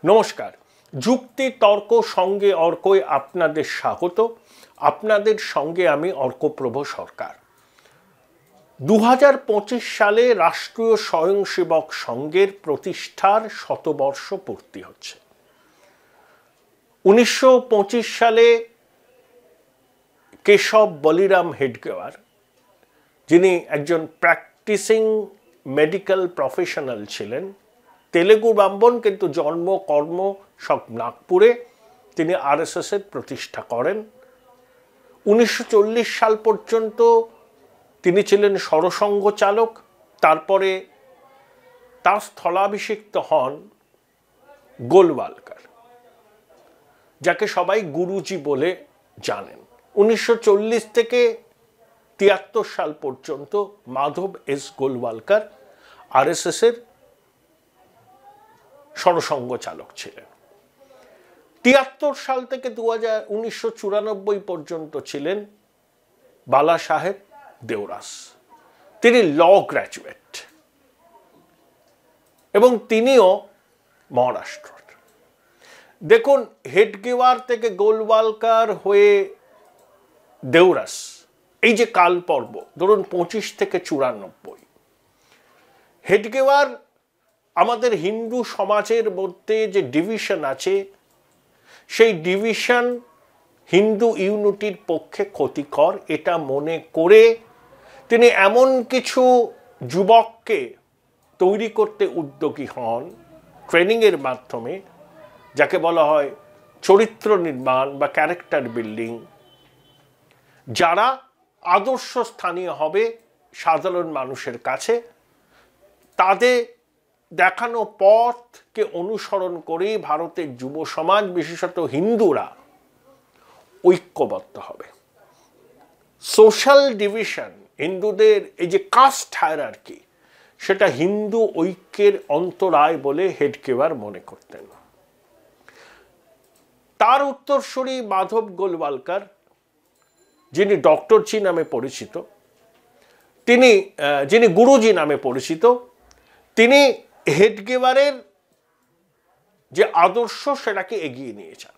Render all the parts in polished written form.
নমস্কার। যুক্তি তর্ক সঙ্গে অর্কই আপনাদের স্বাগত। আপনাদের সঙ্গে আমি অর্কপ্রভ সরকার। 2025 সালে রাষ্ট্রীয় স্বয়ংসেবক সংঘের প্রতিষ্ঠার শতবর্ষ পূর্তি হচ্ছে। 1925 সালে কেশব বলিরাম হেডগেওয়ার, যিনি একজন প্র্যাকটিসিং মেডিকেল প্রফেশনাল ছিলেন, তেলেগু ব্রাহ্মণ, কিন্তু জন্ম কর্ম সব নাগপুরে, তিনি আরএসএসের প্রতিষ্ঠা করেন। 1940 সাল পর্যন্ত তিনি ছিলেন সরসংঘ চালক। তারপরে তার স্থলাভিষিক্ত হন গোলওয়ালকার, যাকে সবাই গুরুজি বলে জানেন। 1940 থেকে 73 সাল পর্যন্ত মাধব এস গোলওয়ালকার আরএসএসের সরসংঘ চালক ছিলেন। 73 সাল থেকে 1994 পর্যন্ত ছিলেন বালা সাহেব দেওরাস। তিনি ল গ্র্যাজুয়েট এবং তিনিও মহারাষ্ট্রের। দেখুন, হেডগেওয়ার থেকে গোলওয়ালকার হয়ে দেওরাস, এই যে কাল পর্ব, ধরুন 25 থেকে 94, হেডগেওয়ার আমাদের হিন্দু সমাজের মধ্যে যে ডিভিশন আছে, সেই ডিভিশন হিন্দু ইউনিটির পক্ষে ক্ষতিকর, এটা মনে করে তিনি এমন কিছু যুবককে তৈরি করতে উদ্যোগী হন ট্রেনিংয়ের মাধ্যমে, যাকে বলা হয় চরিত্র নির্মাণ বা ক্যারেক্টার বিল্ডিং, যারা আদর্শ স্থানীয় হবে সাধারণ মানুষের কাছে। তাদের দেখানো পথকে অনুসরণ করে ভারতের যুব সমাজ, বিশেষত হিন্দুরা ঐক্যবদ্ধ হবে। সোশ্যাল ডিভিশন, হিন্দুদের এই যে কাস্ট হায়ারার্কি, সেটা হিন্দু ঐক্যের অন্তরায় বলে হেডগেওয়ার মনে করতেন। তার উত্তরসূরি মাধব গোলওয়ালকার, যিনি ডক্টরজি নামে পরিচিত, যিনি গুরুজি নামে পরিচিত, তিনি হেডগেওয়ারের যে আদর্শ সেটাকে এগিয়ে নিয়ে যান।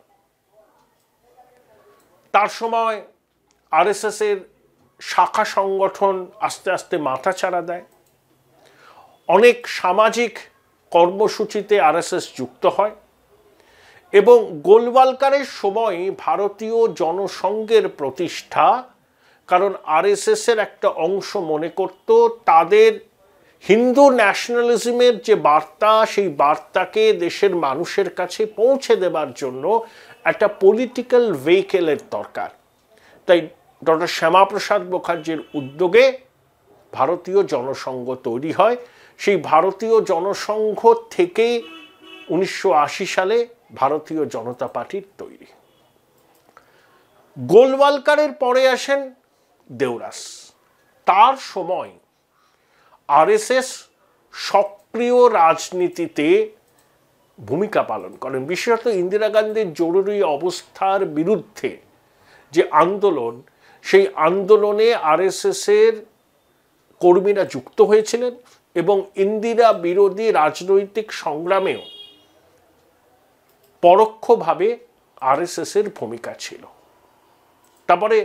তার সময় আরএসএসের শাখা সংগঠন আস্তে আস্তে মাথাচাড়া দেয়। অনেক সামাজিক কর্মসূচিতে আরএসএস যুক্ত হয় এবং গোলওয়ালকারের সময় ভারতীয় জনসংঘের প্রতিষ্ঠা, কারণ আরএসএসের একটা অংশ মনে করত তাদের হিন্দু ন্যাশনালিজমের যে বার্তা, সেই বার্তাকে দেশের মানুষের কাছে পৌঁছে দেবার জন্য একটা পলিটিক্যাল ভেহিকেলের দরকার। তাই ডক্টর শ্যামাপ্রসাদ মুখার্জির উদ্যোগে ভারতীয় জনসংঘ তৈরি হয়। সেই ভারতীয় জনসংঘ থেকেই 1980 সালে ভারতীয় জনতা পার্টির তৈরি। গোলওয়ালকারের পরে আসেন দেওরাস। তার সময় আরএসএস সক্রিয় রাজনীতিতে ভূমিকা পালন করেন, বিশেষত ইন্দিরা গান্ধীর জরুরি অবস্থার বিরুদ্ধে যে আন্দোলন, সেই আন্দোলনে আরএসএসের কর্মীরা যুক্ত হয়েছিলেন এবং ইন্দিরা বিরোধী রাজনৈতিক সংগ্রামেও পরোক্ষভাবে আরএসএসের ভূমিকা ছিল। তারপরে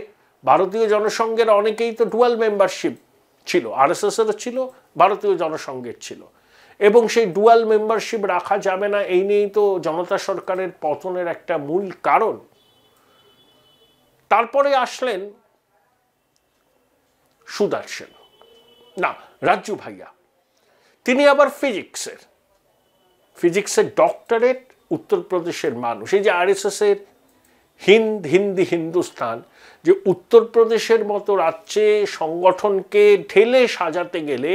ভারতীয় জনসংঘের অনেকেই তো ডুয়াল মেম্বারশিপ ছিল, আরএসএসেরও ছিল, ভারতীয় জনসংঘের ছিল, এবং সেই ডুয়াল মেম্বারশিপ রাখা যাবে না, এই নিয়েই তো জনতা সরকারের পতনের একটা মূল কারণ। তারপরে আসলেন সুদর্শন, না রাজ্জু ভাইয়া। তিনি আবার ফিজিক্সের ডক্টরেট, উত্তরপ্রদেশের মানুষ। এই যে আরএসএসের হিন্দুস্তান, যে উত্তরপ্রদেশের মতো রাজ্যে সংগঠনকে ঢেলে সাজাতে গেলে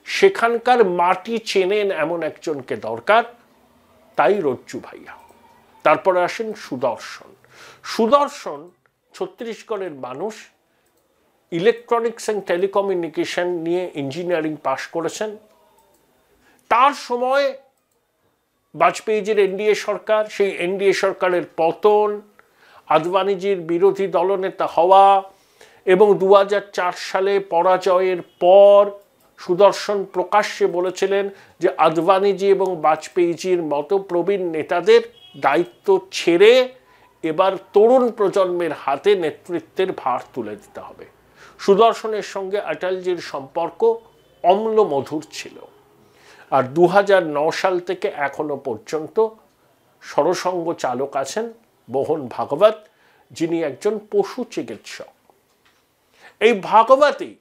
সেখানকার মাটি চেনেন এমন একজনকে দরকার, তাই রজ্জু ভাইয়া। তারপরে আসেন সুদর্শন ছত্তিশগড়ের মানুষ, ইলেকট্রনিক্স অ্যান্ড টেলিকমিউনিকেশন নিয়ে ইঞ্জিনিয়ারিং পাশ করেছেন। তার সময় বাজপেয়ীজির এনডিএ সরকার, সেই এনডিএ সরকারের পতন, আদবানিজির বিরোধী দলনেতা হওয়া এবং 2004 সালে পরাজয়ের পর সুদর্শন প্রকাশ্যে বলেছিলেন যে আদবানিজি এবং বাজপেয়ীজির মতো প্রবীণ নেতাদের দায়িত্ব ছেড়ে এবার তরুণ প্রজন্মের হাতে নেতৃত্বের ভার তুলে দিতে হবে। সুদর্শনের সঙ্গে অটলজির সম্পর্ক অম্ল মধুর ছিল। আর 2009 সাল থেকে এখনো পর্যন্ত সরসঙ্গ চালক আছেন মোহন ভাগবত, যিনি একজন পশু চিকিৎসক। এই ভাগবতই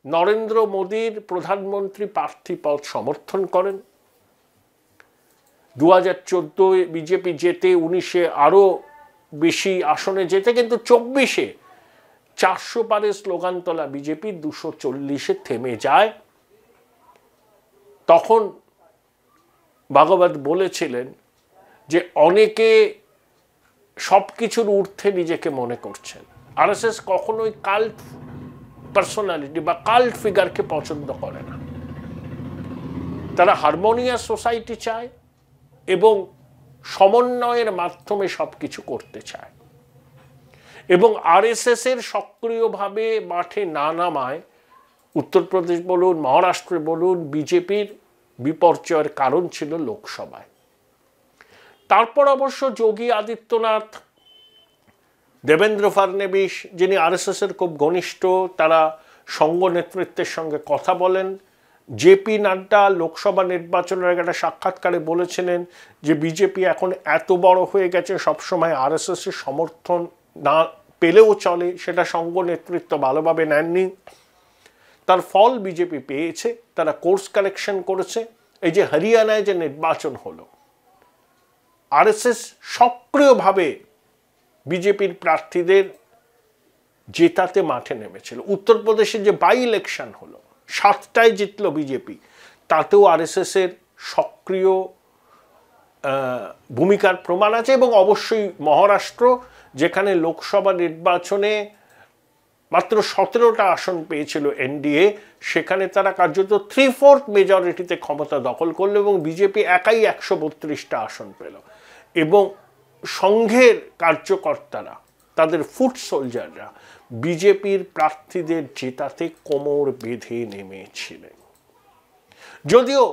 নরেন্দ্র মোদীর প্রধানমন্ত্রী প্রার্থী পদ সমর্থন করেন। 2014 বিজেপি জেতে, 19-এ আরো বেশি আসনে জেতে, কিন্তু 24-এ 400 পারে স্লোগান তোলা বিজেপি 240-এ থেমে যায়। তখন ভাগবত বলেছিলেন যে অনেকে সবকিছুর ঊর্ধ্বে নিজেকে মনে করছেন। আরএসএস কখনোই কাল্ট পার্সোনালিটি বা কাল্ট ফিগারকে পছন্দ করে না। তারা হারমোনিয়াস সোসাইটি চায় এবং সমন্বয়ের মাধ্যমে সবকিছু করতে চায়। এবং আরএসএস এর সক্রিয়ভাবে মাঠে না নামায় উত্তরপ্রদেশ বলুন, মহারাষ্ট্রে বলুন, বিজেপির বিপর্যয়ের কারণ ছিল লোকসভায়। তারপর অবশ্য যোগী আদিত্যনাথ, দেবেন্দ্র ফডনবিস, যিনি আরএসএস এর খুব ঘনিষ্ঠ, তারা সংঘ নেতৃত্বের সঙ্গে কথা বলেন। জেপি নাড্ডা লোকসভা নির্বাচনের আগে একটা সাক্ষাৎকারে বলেছিলেন যে বিজেপি এখন এত বড় হয়ে গেছে, সবসময় আরএসএস এর সমর্থন না পেলেও চলে, সেটা সংঘ নেতৃত্ব ভালোভাবে নেননি। তার ফল বিজেপি পেয়েছে, তারা কোর্স কারেকশন করেছে। এই যে হরিয়ানায় যে নির্বাচন হলো, আরএসএস সক্রিয়ভাবে বিজেপির প্রার্থীদের জেতাতে মাঠে নেমেছিল। উত্তরপ্রদেশে যে বাই ইলেকশন হলো, 7টায় জিতল বিজেপি, তাতেও আরএসএস এর সক্রিয় ভূমিকার প্রমাণ আছে। এবং অবশ্যই মহারাষ্ট্র, যেখানে লোকসভা নির্বাচনে মাত্র 17টা আসন পেয়েছিল এনডিএ, সেখানে তারা কার্যত 3/4 মেজরিটিতে ক্ষমতা দখল করলো এবং বিজেপি একাই 132টা আসন পেল। এবং সংঘের কার্যকর্তারা, তাদের ফুট সোলজাররা বিজেপির প্রার্থীদের জেতাতে কোমর বেঁধে নেমেছিলেন। যদিও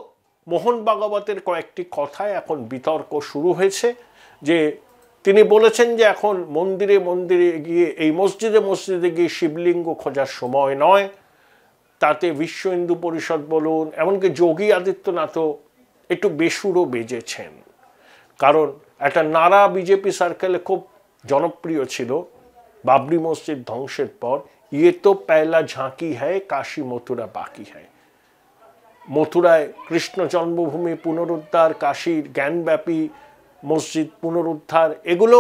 মোহন ভাগবতের কয়েকটি কথায় এখন বিতর্ক শুরু হয়েছে, যে তিনি বলেছেন যে এখন মন্দিরে মন্দিরে গিয়ে, এই মসজিদে মসজিদে গিয়ে শিবলিঙ্গ খোঁজার সময় নয়। তাতে বিশ্ব হিন্দু পরিষদ বলুন, এমনকি যোগী আদিত্যনাথও একটু বেসুরো বেজেছেন। কারণ একটা নারা বিজেপি সার্কেলে খুব জনপ্রিয় ছিল বাবরি মসজিদ ধ্বংসের পর, ইয়ে তো পহলা ঝাঁকি হ্যায়, কাশী মথুরা বাকি হ্যায়। মথুরায় কৃষ্ণ জন্মভূমি পুনরুদ্ধার, কাশীর জ্ঞানব্যাপী মসজিদ পুনরুদ্ধার, এগুলো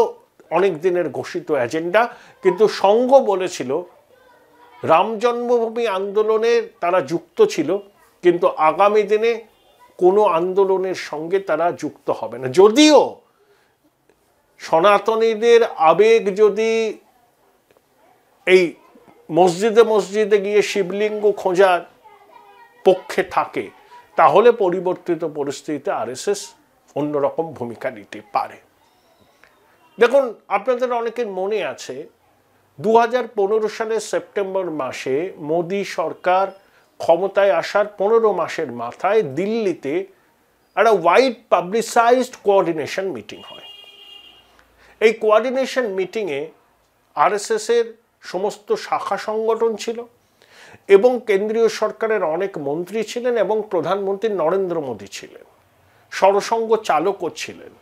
অনেক দিনের ঘোষিত এজেন্ডা। কিন্তু সংঘ বলেছিল রাম জন্মভূমি আন্দোলনের তারা যুক্ত ছিল, কিন্তু আগামী দিনে কোনো আন্দোলনের সঙ্গে তারা যুক্ত হবে না। যদিও সনাতনীদের আবেগ যদি এই মসজিদে মসজিদে গিয়ে শিবলিঙ্গ খোঁজার পক্ষে থাকে, তাহলে পরিবর্তিত পরিস্থিতিতে আরএসএস অন্যরকম ভূমিকা নিতে পারে। দেখুন, আপনাদের অনেকের মনে আছে 2015 সালের সেপ্টেম্বর মাসে মোদী সরকার ক্ষমতায় আসার 15 মাসের মাথায় দিল্লিতে একটা ওয়াইড পাবলিসাইজড কোঅর্ডিনেশন মিটিং হয়। এই কোঅর্ডিনেশন মিটিংয়ে আরএসএস এর সমস্ত শাখা সংগঠন ছিল এবং কেন্দ্রীয় সরকারের অনেক মন্ত্রী ছিলেন এবং প্রধানমন্ত্রী নরেন্দ্র মোদী ছিলেন, সরসঙ্গ চালকও ছিলেন।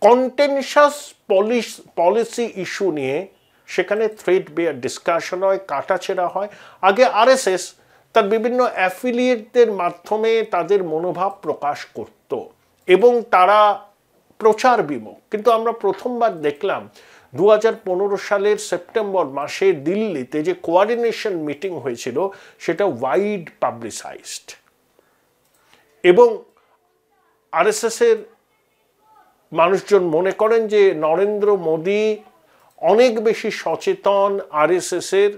কন্টেনশাস পলিসি ইস্যু নিয়ে সেখানে থ্রেড বেয়ার ডিসকাশন হয়, কাটাছেড়া হয়। আগে আরএসএস তার বিভিন্ন অ্যাফিলিয়েটদের মাধ্যমে তাদের মনোভাব প্রকাশ করত এবং তারা প্রচার বিমুখ। কিন্তু আমরা প্রথমবার দেখলাম 2015 সালের সেপ্টেম্বর মাসে দিল্লিতে যে কোঅর্ডিনেশন মিটিং হয়েছিল, সেটা ওয়াইড পাবলিসাইজড। এবং আরএসএস এর মানুষজন মনে করেন যে নরেন্দ্র মোদী অনেক বেশি সচেতন, আরএসএস এর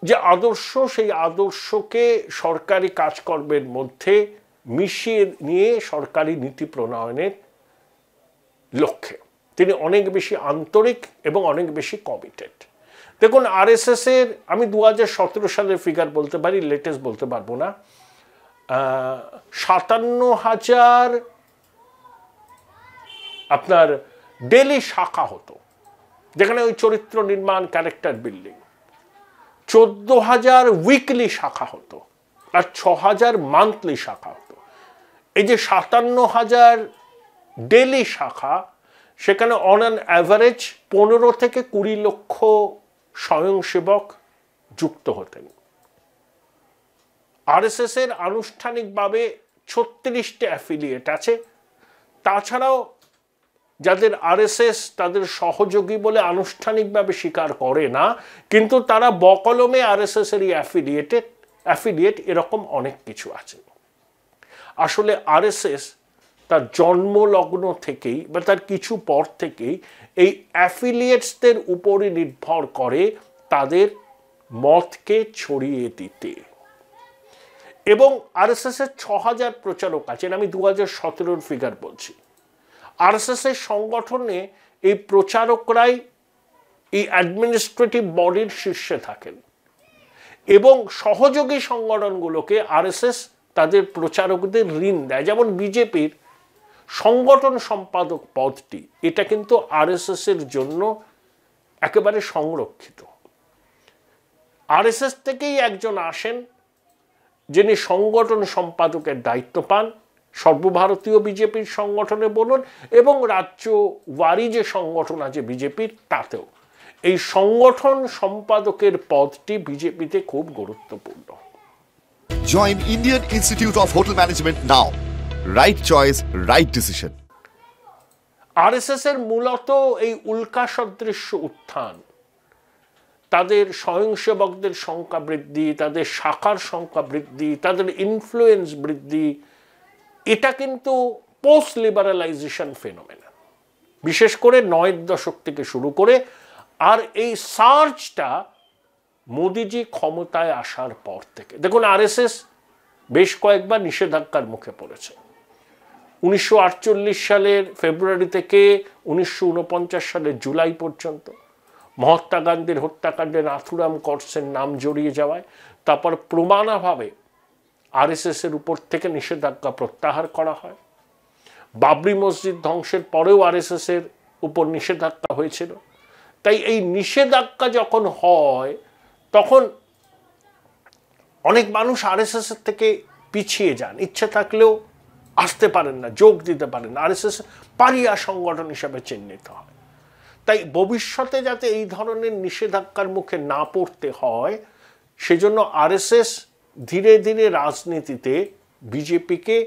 যে আদর্শ, সেই আদর্শকে সরকারি কাজকর্মের মধ্যে মিশিয়ে নিয়ে সরকারি নীতি প্রণয়নের লক্ষ্যে তিনি অনেক বেশি আন্তরিক এবং অনেক বেশি কমিটেড। দেখুন আরএসএস এর আমি 2017 সালের ফিগার বলতে পারি, লেটেস্ট বলতে পারবো না, 57,000 আপনার ডেলি শাখা হতো, যেখানে ওই চরিত্র নির্মাণ, ক্যারেক্টার বিল্ডিং। 14,000 উইকলি শাখা হতো আর 6,000 মান্থলি শাখা হতো। এই যে 57,000 ডেলি শাখা, সেখানে অন অ্যান অ্যাভারেজ 15 থেকে 20 লক্ষ স্বয়ংসেবক যুক্ত হতেন। আরএসএস এর আনুষ্ঠানিকভাবে 36টি অ্যাফিলিয়েট আছে। তাছাড়াও যাদের আরএসএস তাদের সহযোগী বলে আনুষ্ঠানিকভাবে স্বীকার করে না, কিন্তু তারা বকলমে আরএসএস এর অ্যাফিলিয়েট, এরকম অনেক কিছু আছে। আসলে আরএসএস তার জন্মলগ্ন থেকেই বা তার কিছু পর থেকেই এই অ্যাফিলিয়েটসদের উপরে নির্ভর করে তাদের মতকে ছড়িয়ে দিতে। এবং আরএসএস এর 6,000 প্রচারক আছেন, আমি 2017 ফিগার বলছি। আরএসএস এর সংগঠনে এই প্রচারকরাই এই অ্যাডমিনিস্ট্রেটিভ বডির শীর্ষে থাকেন এবং সহযোগী সংগঠনগুলোকে আরএসএস তাদের প্রচারকদের ঋণ দেয়। যেমন বিজেপির সংগঠন সম্পাদক পদটি, এটা কিন্তু আরএসএস এর জন্য একেবারে সংরক্ষিত। আরএসএস থেকেই একজন আসেন যিনি সংগঠন সম্পাদকের দায়িত্ব পান, সর্বভারতীয় বিজেপির সংগঠনে বলুন এবং রাজ্য ওয়ারি যে সংগঠন আছে বিজেপির, তাতেও এই সংগঠন সম্পাদকের পদটি বিজেপিতে খুব গুরুত্বপূর্ণ। Join Indian Institute of Hotel Management now. Right choice, right decision. RSS এর মূলত এই উল্কা সদৃশ্য উত্থান, তাদের স্বয়ংসেবকদের সংখ্যা বৃদ্ধি, তাদের শাখার সংখ্যা বৃদ্ধি, তাদের ইনফ্লুয়েন্স বৃদ্ধি, এটা কিন্তু পোস্ট লিবারালাইজেশন ফেনোমেনন, বিশেষ করে 9 দশক থেকে শুরু করে। আর এই সার্চটা মোদিজি ক্ষমতায় আসার পর থেকে। দেখুন আরএসএস বেশ কয়েকবার নিষেধাজ্ঞার মুখে পড়েছে। 1948 সালের ফেব্রুয়ারি থেকে 1949 সালের জুলাই পর্যন্ত মহাত্মা গান্ধীর হত্যাকাণ্ডে নাথুরাম গডসের নাম জড়িয়ে যাওয়ায় তারপর প্রমাণাভাবে আরএসএস এর উপর থেকে নিষেধাজ্ঞা প্রত্যাহার করা হয়। বাবরি মসজিদ ধ্বংসের পরেও আরএসএস এর উপর নিষেধাজ্ঞা হয়েছিল। তাই এই নিষেধাজ্ঞা যখন হয় তখন অনেক মানুষ আরএসএস এর থেকে পিছিয়ে যান, ইচ্ছে থাকলেও আসতে পারেন না, যোগ দিতে পারেন না, আরএসএস পারিয়া সংগঠন হিসাবে চিহ্নিত হয়। তাই ভবিষ্যতে যাতে এই ধরনের নিষেধাজ্ঞার মুখে না পড়তে হয়, সেজন্য আরএসএস ধীরে ধীরে রাজনীতিতে বিজেপিকে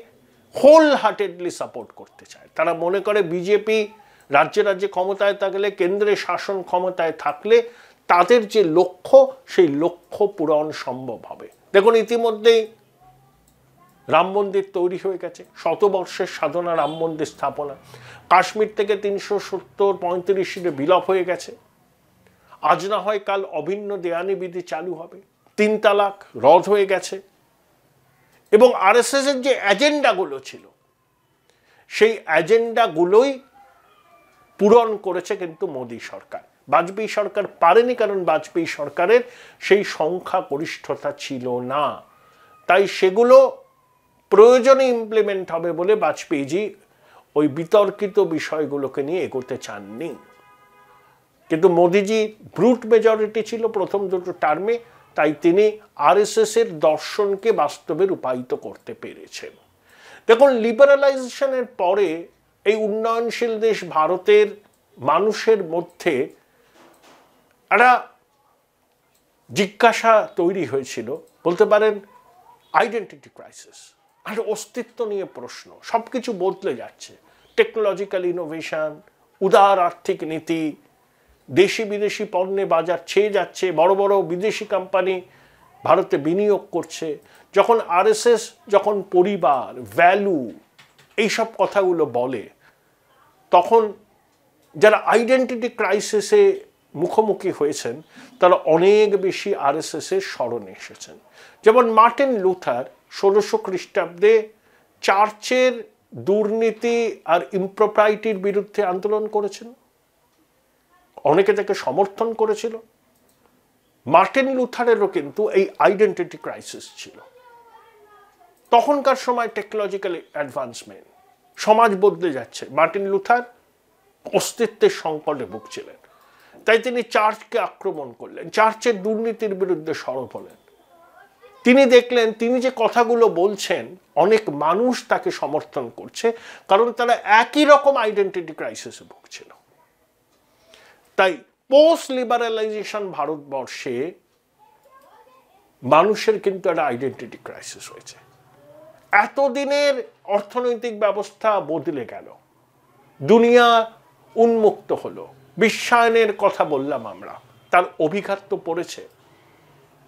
হোল হার্টেডলি সাপোর্ট করতে চায়। তারা মনে করে বিজেপি রাজ্যে রাজ্যে ক্ষমতায় থাকলে, কেন্দ্রে শাসন ক্ষমতায় থাকলে তাদের যে লক্ষ্য, সেই লক্ষ্য পূরণ সম্ভব হবে। দেখুন ইতিমধ্যেই রাম মন্দির তৈরি হয়ে গেছে, শতবর্ষের সাধনা রাম মন্দির স্থাপনা। কাশ্মীর থেকে 370-35 বিলোপ হয়ে গেছে। আজ না হয় কাল অভিন্ন দেয়ানি বিধি চালু হবে। 3 তালাক রদ হয়ে গেছে। এবং আরএসএস এর যে এজেন্ডাগুলো ছিল, সেই এজেন্ডাগুলোই পূরণ করেছে কিন্তু মোদী সরকার। বাজপেয়ী সরকার পারেনি, কারণ বাজপেয়ী সরকারের সেই সংখ্যাগরিষ্ঠতা ছিল না। তাই সেগুলো প্রয়োজনে ইমপ্লিমেন্ট হবে বলে বাজপেয়ীজি ওই বিতর্কিত বিষয়গুলোকে নিয়ে এগোতে চাননি। কিন্তু মোদিজি ব্রুট মেজরিটি ছিল প্রথম দুটো টার্মে, তাই তিনি আরএসএস এর দর্শনকে বাস্তবে রূপায়িত করতে পেরেছেন। দেখুন লিবারালাইজেশনের পরে এই উন্নয়নশীল দেশ ভারতের মানুষের মধ্যে একটা জিজ্ঞাসা তৈরি হয়েছিল, বলতে পারেন আইডেন্টিটি ক্রাইসিস, একটা অস্তিত্ব নিয়ে প্রশ্ন। সব কিছু বদলে যাচ্ছে, টেকনোলজিক্যাল ইনোভেশন, উদার আর্থিক নীতি, দেশি বিদেশি পণ্যে বাজার ছেয়ে যাচ্ছে, বড় বড় বিদেশি কোম্পানি ভারতে বিনিয়োগ করছে। যখন আরএসএস যখন পরিবার, ভ্যালু, এইসব কথাগুলো বলে, তখন যারা আইডেন্টিটি ক্রাইসিসে মুখোমুখি হয়েছেন তারা অনেক বেশি আরএসএস এর স্মরণে এসেছেন। যেমন মার্টিন লুথার 1600 খ্রিস্টাব্দে চার্চের দুর্নীতি আর ইমপ্রপ্রাইটির বিরুদ্ধে আন্দোলন করেছেন, অনেকে তাকে সমর্থন করেছিল, মার্টিন লুথারেরও কিন্তু এই আইডেন্টিটি ক্রাইসিস ছিল। তখনকার সময় টেকনোলজিক্যাল অ্যাডভান্সমেন্ট, সমাজ বদলে যাচ্ছে, মার্টিন লুথার অস্তিত্বের সংকটে ভুগছিলেন, তাই তিনি চার্চকে আক্রমণ করলেন, চার্চের দুর্নীতির বিরুদ্ধে সরব হলেন। তিনি দেখলেন তিনি যে কথাগুলো বলছেন অনেক মানুষ তাকে সমর্থন করছে, কারণ তারা একই রকম আইডেন্টিটি ক্রাইসিসে ভুগছিল। তাই পোস্ট লিবারালাইজেশন ভারতবর্ষে মানুষের কিন্তু একটা আইডেন্টিটি ক্রাইসিস হয়েছে। এতদিনের অর্থনৈতিক ব্যবস্থা বদলে গেল, দুনিয়া উন্মুক্ত হলো, বিশ্বায়নের কথা বললাম আমরা, তার অভিঘাত তো পড়েছে,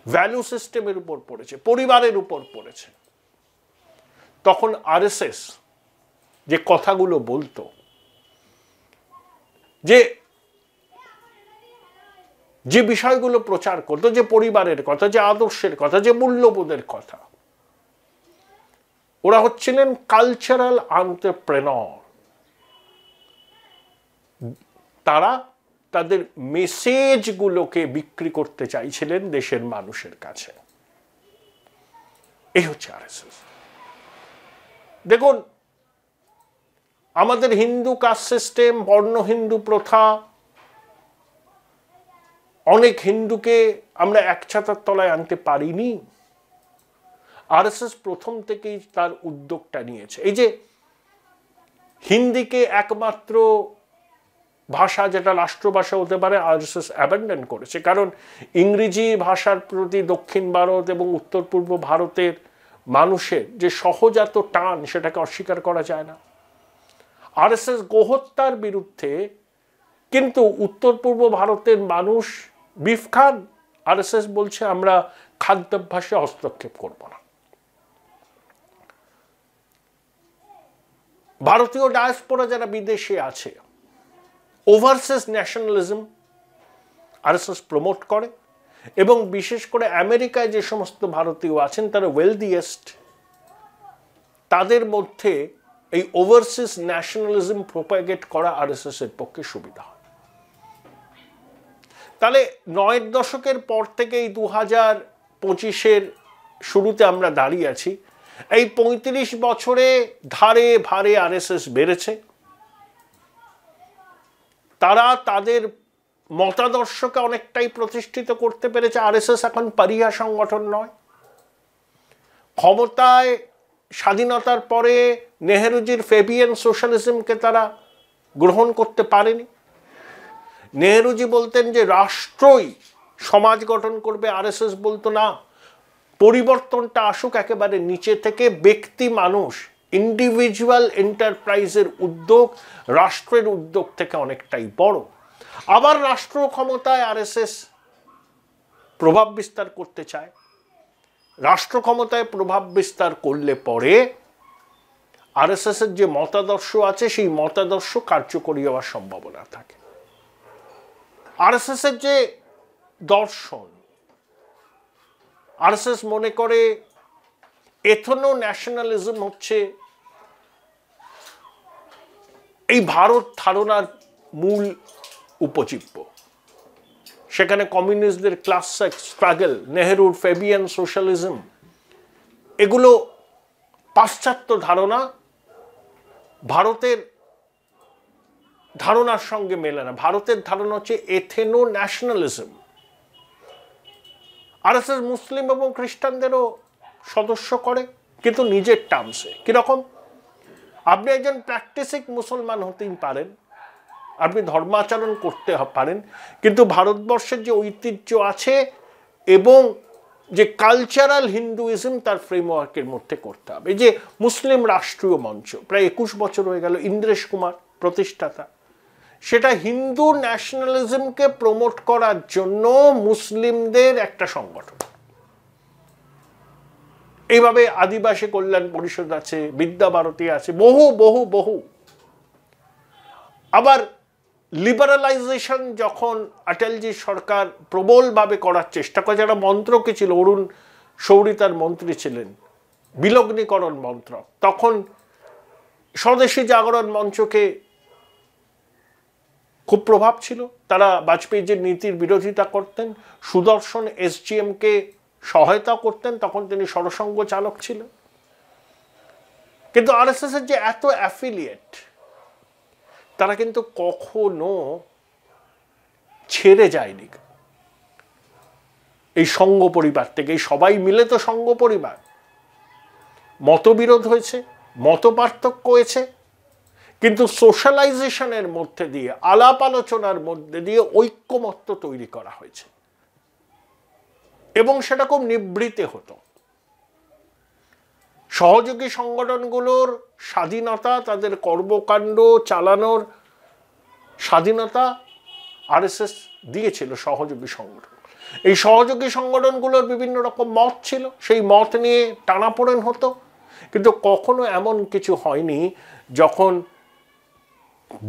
ভ্যালু সিস্টেমের উপর পড়েছে, পরিবারের উপর পড়েছে। তখন আরএসএস যে কথাগুলো বলতো, যে বিষয়গুলো প্রচার করতো, যে পরিবারের কথা, যে আদর্শের কথা, যে মূল্যবোধের কথা, ওরা হচ্ছিলেন কালচারাল এন্টারপ্রেনর। তারা তাদের মেসেজগুলোকে বিক্রি করতে চাইছিলেন দেশের মানুষের কাছে। এই হচ্ছে আরএসএস। দেখুন, আমাদের হিন্দু কাস্ট সিস্টেম, বর্ণ হিন্দু প্রথা, অনেক হিন্দুকে আমরা এক ছাতার তলায় আনতে পারিনি। আরএসএস প্রথম থেকেই তার উদ্যোগটা নিয়েছে। এই যে হিন্দিকে একমাত্র ভাষা যেটা রাষ্ট্রভাষা হতে পারে, আরএসএস অ্যাবান্ডন করেছে, কারণ ইংরেজি ভাষার প্রতি দক্ষিণ ভারত এবং উত্তর পূর্ব ভারতের মানুষের যে সহজাত টান, সেটাকে অস্বীকার করা যায় না। আরএসএস গোহত্যার বিরুদ্ধে, কিন্তু উত্তর পূর্ব ভারতের মানুষ বিফ খান, আরএসএস বলছে আমরা খাদ্যাভ্যাসে হস্তক্ষেপ করব না। ভারতীয় ডায়াসপোরা যারা বিদেশে আছে, ওভারসিজ ন্যাশনালিজম আরএসএস প্রমোট করে, এবং বিশেষ করে আমেরিকায় যে সমস্ত ভারতীয় আছেন তারা ওয়েলদিয়েস্ট, তাদের মধ্যে এই ওভারসিজ ন্যাশনালিজম প্রোপাগেট করা আরএসএস এর পক্ষে সুবিধা হয়। তাহলে 9-এর দশকের পর থেকে এই 2025-এর শুরুতে আমরা দাঁড়িয়ে আছি। এই 35 বছরে ধারে ভারে আরএসএস বেড়েছে। তারা তাদের মতাদর্শকে অনেকটাই প্রতিষ্ঠিত করতে পেরেছে। আরএসএস এখন পারিয়া সংগঠন নয়। ক্ষমতায় স্বাধীনতার পরে নেহেরুজির ফেবিয়ান সোশ্যালিজমকে তারা গ্রহণ করতে পারেনি। নেহেরুজি বলতেন যে রাষ্ট্রই সমাজ গঠন করবে, আরএসএস বলতো না, পরিবর্তনটা আসুক একেবারে নিচে থেকে, ব্যক্তি মানুষ, ইন্ডিভিজুয়াল এন্টারপ্রাইজের উদ্যোগ রাষ্ট্রের উদ্যোগ থেকে অনেকটাই বড়। আবার রাষ্ট্র ক্ষমতায় আরএসএস প্রভাব বিস্তার করতে চায়। রাষ্ট্র ক্ষমতায় প্রভাব বিস্তার করলে পরে আরএসএস এর যে মতাদর্শ আছে সেই মতাদর্শ কার্যকরী হওয়ার সম্ভাবনা থাকে। আরএসএস এর যে দর্শন, আরএসএস মনে করে এথনো ন্যাশনালিজম হচ্ছে এই ভারত ধারণার মূল উপজীব্য। সেখানে কমিউনিস্টদের ক্লাস স্ট্রাগল, নেহেরুর ফেবিয়ান সোশ্যালিজম, এগুলো পাশ্চাত্য ধারণা, ভারতের ধারণার সঙ্গে মেলে না। ভারতের ধারণা হচ্ছে এথেনো ন্যাশনালিজম। আরএসএস মুসলিম এবং খ্রিস্টানদেরও সদস্য করে, কিন্তু নিজের টার্মসে। কিরকম? আপনি একজন প্র্যাকটিসিং মুসলমান হতেই পারেন, আপনি ধর্মাচরণ করতে পারেন, কিন্তু ভারতবর্ষের যে ঐতিহ্য আছে এবং যে কালচারাল হিন্দুইজম তার ফ্রেমওয়ার্কের মধ্যে করতে হবে। এই যে মুসলিম রাষ্ট্রীয় মঞ্চ প্রায় 21 বছর হয়ে গেল, ইন্দ্রেশ কুমার প্রতিষ্ঠাতা, সেটা হিন্দু ন্যাশনালিজমকে প্রমোট করার জন্য মুসলিমদের একটা সংগঠন। এইভাবে আদিবাসী কল্যাণ পরিষদ আছে, বিদ্যা ভারতী আছে, বহু বহু বহু। আবার লিবারালাইজেশন যখন অটলজি সরকার প্রবলভাবে করার চেষ্টা করে, যারা মন্ত্রকে ছিল, অরুণ শৌরী তার মন্ত্রী ছিলেন, বিলগ্নীকরণ মন্ত্র, তখন স্বদেশী জাগরণ মঞ্চকে খুব প্রভাব ছিল। তারা বাজপেয়ীর নীতির বিরোধিতা করতেন, সুদর্শন এসজিএমকে সহায়তা করতেন, তখন তিনি সরসঙ্গ চালক ছিলেন। কিন্তু আরএসএস এর যে এত অ্যাফিলিয়েট, তারা কিন্তু কখনো ছেড়ে যায়নি এই সঙ্ঘ পরিবার থেকে। এই সবাই মিলে তো সঙ্ঘ পরিবার। মতবিরোধ হয়েছে, মত পার্থক্য হয়েছে, কিন্তু সোশ্যালাইজেশনের মধ্যে দিয়ে, আলাপ আলোচনার মধ্যে দিয়ে ঐক্যমত্য তৈরি করা হয়েছে এবং সেটা খুব নিবৃতে হতো। সহযোগী সংগঠনগুলোর স্বাধীনতা, তাদের কর্মকাণ্ড চালানোর স্বাধীনতা আরএসএস দিয়েছিল সহযোগী সংগঠন। এই সহযোগী সংগঠনগুলোর বিভিন্ন রকম মত ছিল, সেই মত নিয়ে টানাপোড়েন হতো, কিন্তু কখনো এমন কিছু হয়নি যখন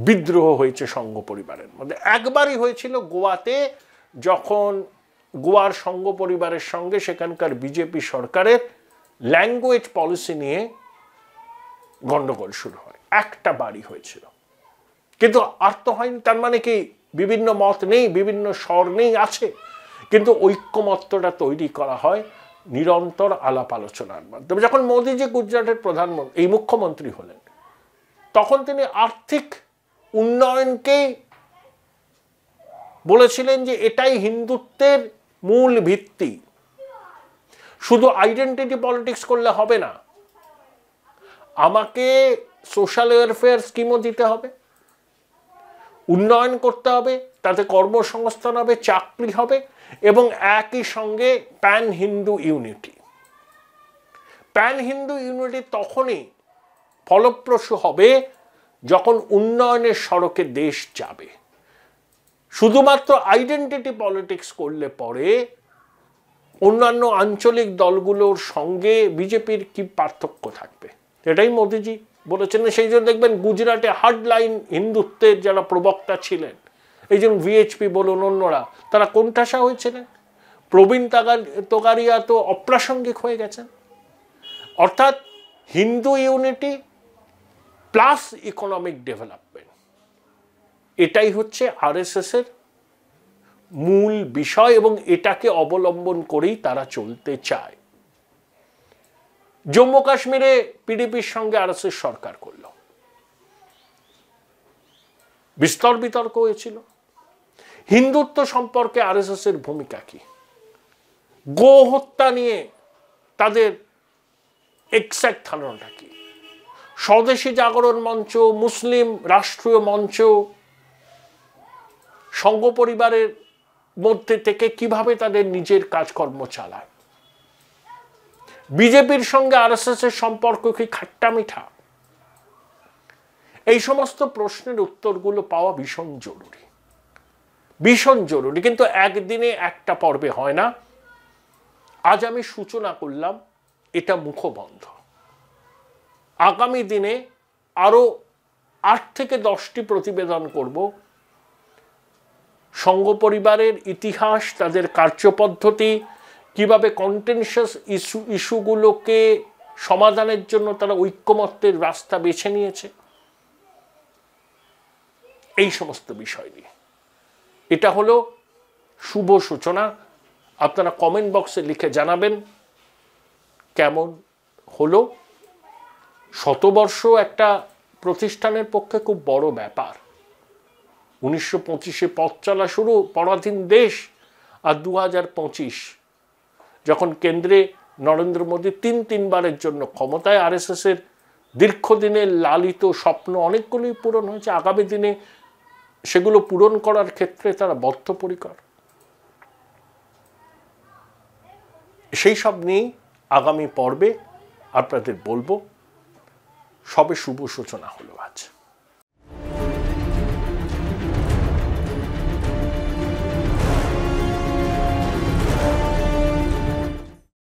বিদ্রোহ হয়েছে সংঘ পরিবারের মধ্যে। একবারই হয়েছিল গোয়াতে, যখন গোয়ার সংঘ পরিবারের সঙ্গে সেখানকার বিজেপি সরকারের ল্যাঙ্গুয়েজ পলিসি নিয়ে গন্ডগোল শুরু হয়। একটা বাড়ি হয়েছিল, কিন্তু আর তো হয়নি। তার মানে কি বিভিন্ন মত নেই, বিভিন্ন স্বর নেই? আছে, কিন্তু ঐক্যমত্যটা তৈরি করা হয় নিরন্তর আলাপ আলোচনার মাধ্যমে। যখন মোদিজি গুজরাটের প্রধানমন্ত্রী, এই মুখ্যমন্ত্রী হলেন, তখন তিনি আর্থিক উন্নয়নকে বলেছিলেন যে এটাই হিন্দুত্বের মূল ভিত্তি। শুধু আইডেন্টিটি পলিটিক্স করলে হবে না, আমাকে সোশ্যাল ওয়েলফেয়ার স্কিমও দিতে হবে, উন্নয়ন করতে হবে, তাতে কর্মসংস্থান হবে, চাকরি হবে, এবং একই সঙ্গে pan Hindu unity. Pan Hindu unity তখনই ফলপ্রসূ হবে যখন উন্নয়নের সড়কে দেশ যাবে। শুধুমাত্র আইডেন্টিটি পলিটিক্স করলে পরে অন্যান্য আঞ্চলিক দলগুলোর সঙ্গে বিজেপির কি পার্থক্য থাকবে? এটাই মোদিজি বলেছেন। সেই জন্য দেখবেন গুজরাটে হার্ডলাইন হিন্দুত্বের যারা প্রবক্তা ছিলেন, এই যেমন ভিএইচপি বলুন, অন্যরা, তারা কোণঠাসা হয়েছিলেন। প্রবীণ তোগারিয়া তো অপ্রাসঙ্গিক হয়ে গেছেন। অর্থাৎ Hindu unity plus economic development, এটাই হচ্ছে আরএসএস এর মূল বিষয়, এবং এটাকে অবলম্বন করেই তারা চলতে চায়। জম্মু কাশ্মীরে পিডিপির সঙ্গে আরএসএস সরকার করল, বিস্তর বিতর্ক হয়েছিল। হিন্দুত্ব সম্পর্কে আরএসএস এর ভূমিকা কি? গো হত্যা নিয়ে তাদের এক্সাক্ট ধারণাটা কি? স্বদেশী জাগরণ মঞ্চ, মুসলিম রাষ্ট্রীয় মঞ্চ, সংঘ পরিবারের মধ্যে থেকে কিভাবে তাদের নিজের কাজকর্ম চালায়? বিজেপির সঙ্গে আরএসএস এর সম্পর্ক কি খাট্টা মিঠা? এই সমস্ত প্রশ্নের উত্তরগুলো পাওয়া ভীষণ জরুরি, ভীষণ জরুরি। কিন্তু একদিনে একটা পর্বে হয় না। আজ আমি সূচনা করলাম, এটা মুখবন্ধ। আগামী দিনে আরো 8 থেকে 10টি প্রতিবেদন করব সংঘ পরিবারের ইতিহাস, তাদের কার্যপদ্ধতি, কিভাবে কন্টেনশাস ইস্যুগুলোকে সমাধানের জন্য তারা ঐক্যমত্যের রাস্তা বেছে নিয়েছে, এই সমস্ত বিষয় নিয়ে। এটা হলো শুভ সূচনা। আপনারা কমেন্ট বক্সে লিখে জানাবেন কেমন হলো। শতবর্ষ একটা প্রতিষ্ঠানের পক্ষে খুব বড় ব্যাপার। 1925-এ পথ চলা শুরু, পরাধীন দেশ, আর 2025 যখন কেন্দ্রে নরেন্দ্র মোদী 3বারের জন্য ক্ষমতায়, আরএসএস এর দীর্ঘদিনের লালিত স্বপ্ন অনেকগুলোই পূরণ হয়েছে। আগামী দিনে সেগুলো পূরণ করার ক্ষেত্রে তারা বদ্ধপরিকর। সেই সব নিয়েই আগামী পর্বে আপনাদের বলবো। সবে শুভ সূচনা হলো আজ।